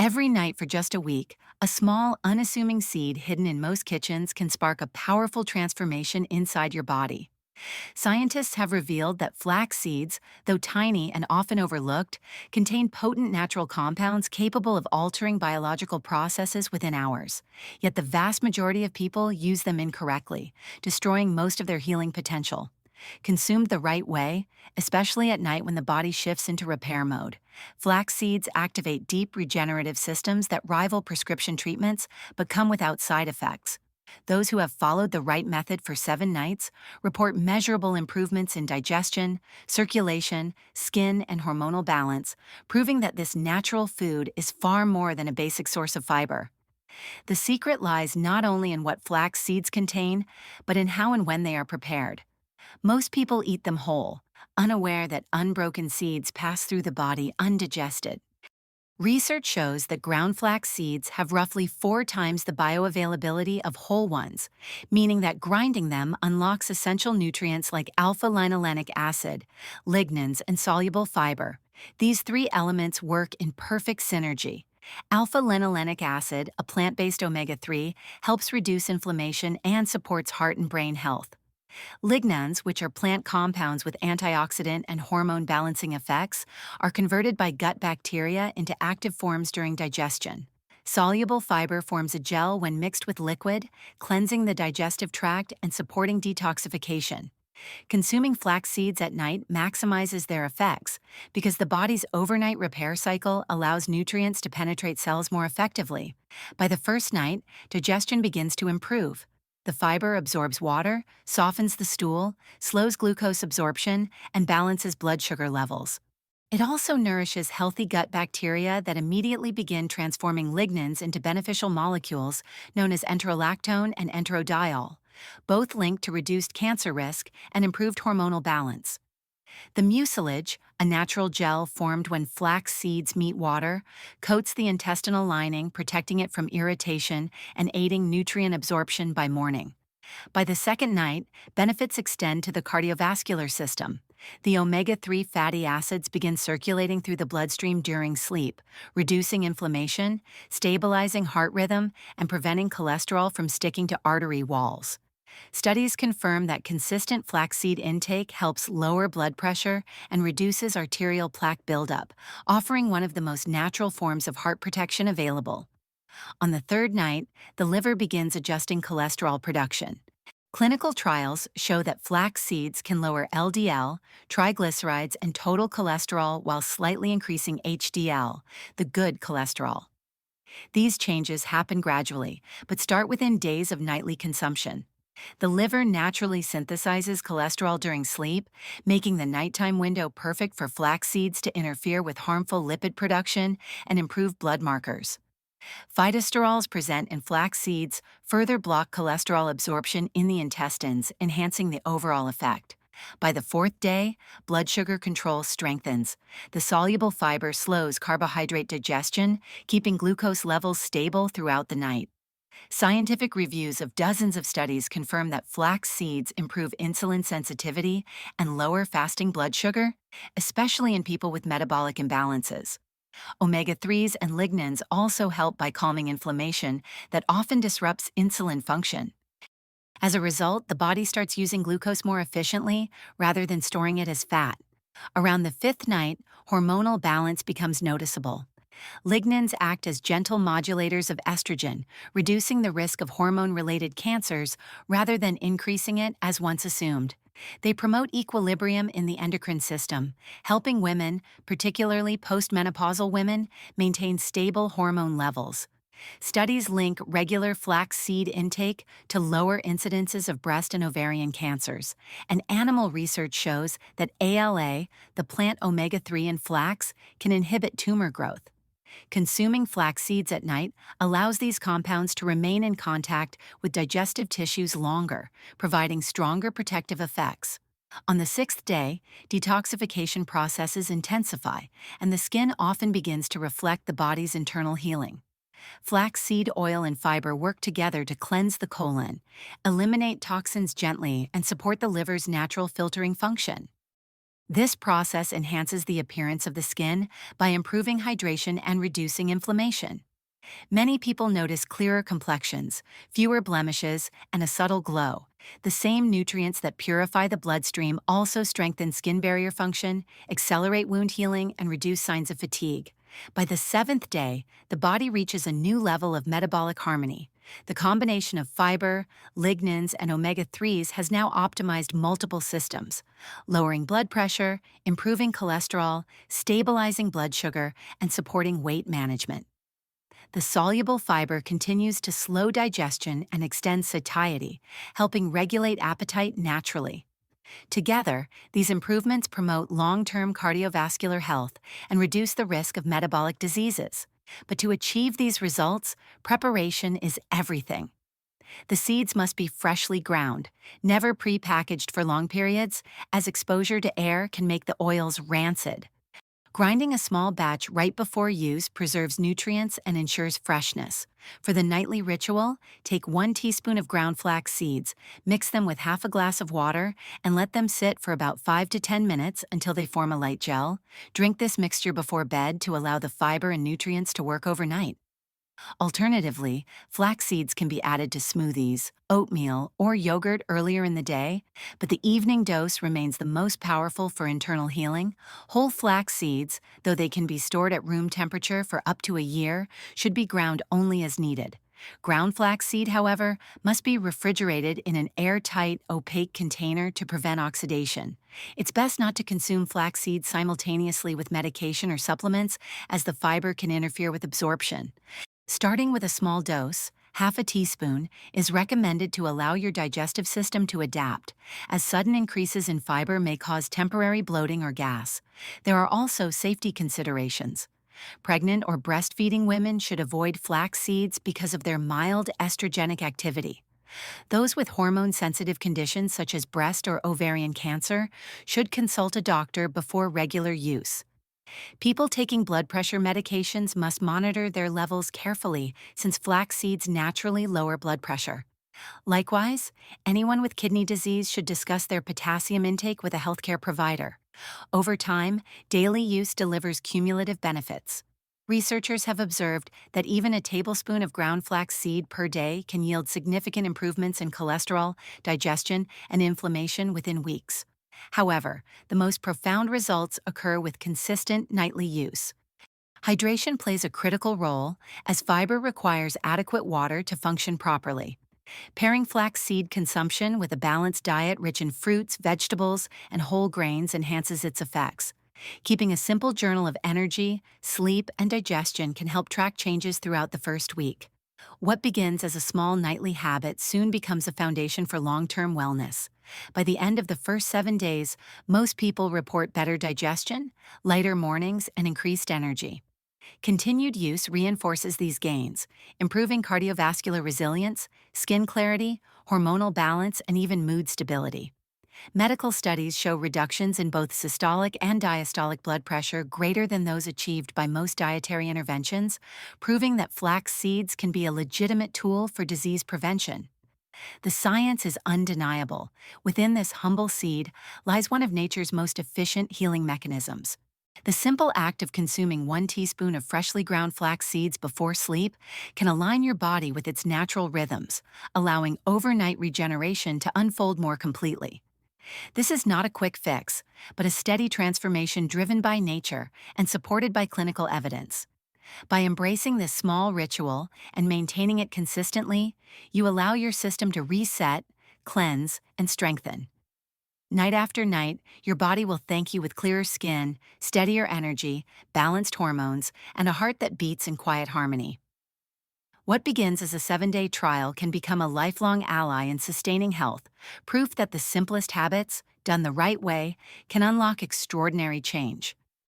Every night for just a week, a small, unassuming seed hidden in most kitchens can spark a powerful transformation inside your body. Scientists have revealed that flax seeds, though tiny and often overlooked, contain potent natural compounds capable of altering biological processes within hours. Yet the vast majority of people use them incorrectly, destroying most of their healing potential. Consumed the right way, especially at night when the body shifts into repair mode, flax seeds activate deep regenerative systems that rival prescription treatments but come without side effects. Those who have followed the right method for 7 nights report measurable improvements in digestion, circulation, skin, and hormonal balance, proving that this natural food is far more than a basic source of fiber. The secret lies not only in what flax seeds contain, but in how and when they are prepared. Most people eat them whole, unaware that unbroken seeds pass through the body undigested. Research shows that ground flax seeds have roughly 4 times the bioavailability of whole ones, meaning that grinding them unlocks essential nutrients like alpha-linolenic acid, lignans, and soluble fiber. These three elements work in perfect synergy. Alpha-linolenic acid, a plant-based omega-3, helps reduce inflammation and supports heart and brain health. Lignans, which are plant compounds with antioxidant and hormone balancing effects, are converted by gut bacteria into active forms during digestion. Soluble fiber forms a gel when mixed with liquid, cleansing the digestive tract and supporting detoxification. Consuming flax seeds at night maximizes their effects because the body's overnight repair cycle allows nutrients to penetrate cells more effectively. By the first night, digestion begins to improve. The fiber absorbs water, softens the stool, slows glucose absorption, and balances blood sugar levels. It also nourishes healthy gut bacteria that immediately begin transforming lignans into beneficial molecules known as enterolactone and enterodiol, both linked to reduced cancer risk and improved hormonal balance. The mucilage, a natural gel formed when flax seeds meet water, coats the intestinal lining, protecting it from irritation and aiding nutrient absorption by morning. By the second night, benefits extend to the cardiovascular system. The omega-3 fatty acids begin circulating through the bloodstream during sleep, reducing inflammation, stabilizing heart rhythm, and preventing cholesterol from sticking to artery walls. Studies confirm that consistent flaxseed intake helps lower blood pressure and reduces arterial plaque buildup, offering one of the most natural forms of heart protection available. On the third night, the liver begins adjusting cholesterol production. Clinical trials show that flax seeds can lower LDL, triglycerides, and total cholesterol while slightly increasing HDL, the good cholesterol. These changes happen gradually, but start within days of nightly consumption. The liver naturally synthesizes cholesterol during sleep, making the nighttime window perfect for flax seeds to interfere with harmful lipid production and improve blood markers. Phytosterols present in flax seeds further block cholesterol absorption in the intestines, enhancing the overall effect. By the fourth day, blood sugar control strengthens. The soluble fiber slows carbohydrate digestion, keeping glucose levels stable throughout the night. Scientific reviews of dozens of studies confirm that flax seeds improve insulin sensitivity and lower fasting blood sugar, especially in people with metabolic imbalances. Omega-3s and lignans also help by calming inflammation that often disrupts insulin function. As a result, the body starts using glucose more efficiently rather than storing it as fat. Around the fifth night, hormonal balance becomes noticeable. Lignans act as gentle modulators of estrogen, reducing the risk of hormone-related cancers rather than increasing it as once assumed. They promote equilibrium in the endocrine system, helping women, particularly postmenopausal women, maintain stable hormone levels. Studies link regular flax seed intake to lower incidences of breast and ovarian cancers, and animal research shows that ALA, the plant omega-3 in flax, can inhibit tumor growth. Consuming flax seeds at night allows these compounds to remain in contact with digestive tissues longer, providing stronger protective effects. On the sixth day, detoxification processes intensify, and the skin often begins to reflect the body's internal healing. Flaxseed oil and fiber work together to cleanse the colon, eliminate toxins gently, and support the liver's natural filtering function. This process enhances the appearance of the skin by improving hydration and reducing inflammation. Many people notice clearer complexions, fewer blemishes, and a subtle glow. The same nutrients that purify the bloodstream also strengthen skin barrier function, accelerate wound healing, and reduce signs of fatigue. By the seventh day, the body reaches a new level of metabolic harmony. The combination of fiber, lignans, and omega-3s has now optimized multiple systems, lowering blood pressure, improving cholesterol, stabilizing blood sugar, and supporting weight management. The soluble fiber continues to slow digestion and extend satiety, helping regulate appetite naturally. Together, these improvements promote long-term cardiovascular health and reduce the risk of metabolic diseases. But to achieve these results, preparation is everything. The seeds must be freshly ground, never pre-packaged for long periods, as exposure to air can make the oils rancid. Grinding a small batch right before use preserves nutrients and ensures freshness. For the nightly ritual, take 1 teaspoon of ground flax seeds, mix them with half a glass of water, and let them sit for about 5 to 10 minutes until they form a light gel. Drink this mixture before bed to allow the fiber and nutrients to work overnight. Alternatively, flax seeds can be added to smoothies, oatmeal, or yogurt earlier in the day, but the evening dose remains the most powerful for internal healing. Whole flax seeds, though they can be stored at room temperature for up to a year, should be ground only as needed. Ground flaxseed, however, must be refrigerated in an airtight, opaque container to prevent oxidation. It's best not to consume flax seeds simultaneously with medication or supplements, as the fiber can interfere with absorption. Starting with a small dose, half a teaspoon, is recommended to allow your digestive system to adapt, as sudden increases in fiber may cause temporary bloating or gas. There are also safety considerations. Pregnant or breastfeeding women should avoid flax seeds because of their mild estrogenic activity. Those with hormone-sensitive conditions such as breast or ovarian cancer should consult a doctor before regular use. People taking blood pressure medications must monitor their levels carefully since flax seeds naturally lower blood pressure. Likewise, anyone with kidney disease should discuss their potassium intake with a healthcare provider. Over time, daily use delivers cumulative benefits. Researchers have observed that even a tablespoon of ground flax seed per day can yield significant improvements in cholesterol, digestion, and inflammation within weeks. However, the most profound results occur with consistent nightly use. Hydration plays a critical role, as fiber requires adequate water to function properly. Pairing flax seed consumption with a balanced diet rich in fruits, vegetables, and whole grains enhances its effects. Keeping a simple journal of energy, sleep, and digestion can help track changes throughout the first week. What begins as a small nightly habit soon becomes a foundation for long-term wellness. By the end of the first 7 days, most people report better digestion, lighter mornings, and increased energy. Continued use reinforces these gains, improving cardiovascular resilience, skin clarity, hormonal balance, and even mood stability. Medical studies show reductions in both systolic and diastolic blood pressure greater than those achieved by most dietary interventions, proving that flax seeds can be a legitimate tool for disease prevention. The science is undeniable. Within this humble seed lies one of nature's most efficient healing mechanisms. The simple act of consuming 1 teaspoon of freshly ground flax seeds before sleep can align your body with its natural rhythms, allowing overnight regeneration to unfold more completely. This is not a quick fix, but a steady transformation driven by nature and supported by clinical evidence. By embracing this small ritual and maintaining it consistently, you allow your system to reset, cleanse, and strengthen. Night after night, your body will thank you with clearer skin, steadier energy, balanced hormones, and a heart that beats in quiet harmony. What begins as a 7-day trial can become a lifelong ally in sustaining health, proof that the simplest habits, done the right way, can unlock extraordinary change.